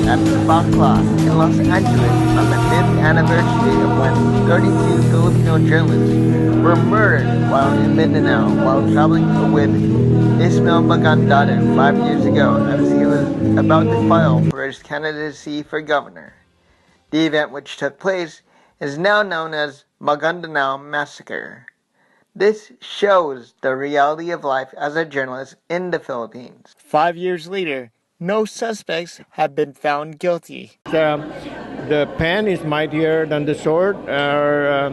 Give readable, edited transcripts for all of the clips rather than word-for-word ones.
at FACLA in Los Angeles on the 5th anniversary of when 32 Filipino journalists were murdered while in Mindanao while traveling with Ismail Maguindanao 5 years ago as he was about to file for his candidacy for governor. The event, which took place, is now known as Maguindanao Massacre. This shows the reality of life as a journalist in the Philippines. 5 years later, no suspects have been found guilty. The pen is mightier than the sword, or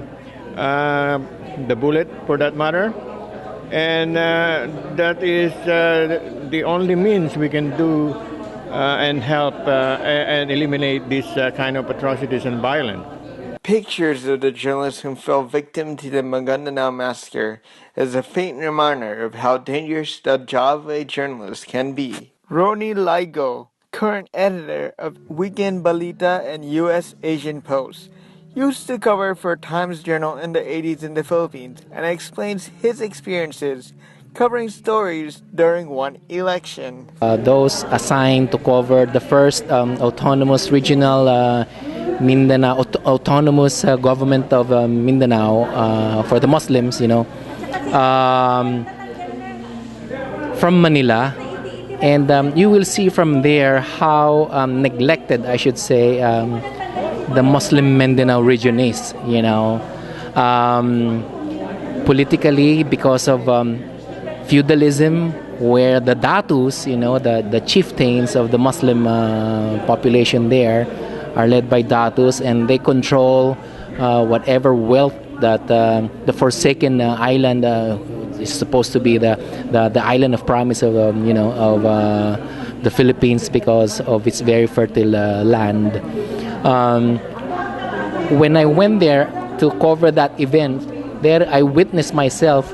the bullet for that matter. And that is the only means we can do and help and eliminate these kind of atrocities and violence. Pictures of the journalists who fell victim to the Maguindanao Massacre is a faint reminder of how dangerous the job of a journalist can be. Ronnie Ligo, current editor of Weekend Balita and U.S. Asian Post, used to cover for Times Journal in the 80s in the Philippines and explains his experiences covering stories during one election. Those assigned to cover the first autonomous regional Mindanao autonomous government of Mindanao for the Muslims, from Manila, and you will see from there how neglected, I should say, the Muslim Mindanao region is. Politically, because of feudalism, where the datus, the chieftains of the Muslim population there are led by datus, and they control whatever wealth that the forsaken island is supposed to be the island of promise of the Philippines because of its very fertile land. When I went there to cover that event, there I witnessed myself.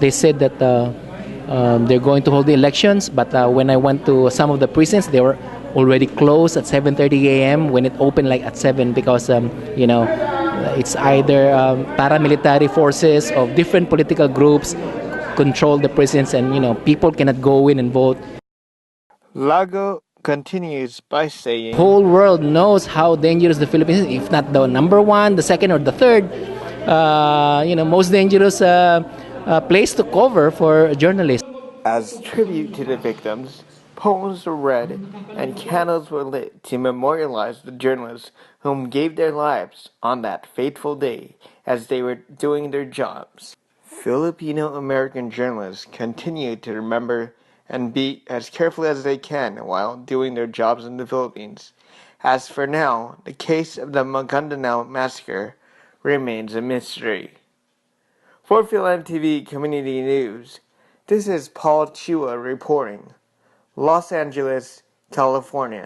They said that they're going to hold the elections, but when I went to some of the precincts, they were already closed at 7:30 a.m. when it opened like at 7 because it's either paramilitary forces of different political groups control the precincts, and people cannot go in and vote. Lago continues by saying, The whole world knows how dangerous the Philippines is, if not the number one, the second, or the third most dangerous place to cover for journalists. As tribute to the victims, poems were read and candles were lit to memorialize the journalists whom gave their lives on that fateful day as they were doing their jobs. Filipino-American journalists continue to remember and be as careful as they can while doing their jobs in the Philippines. As for now, the case of the Maguindanao Massacre remains a mystery. For FilAmTV Community News, this is Paul Chua reporting, Los Angeles, California.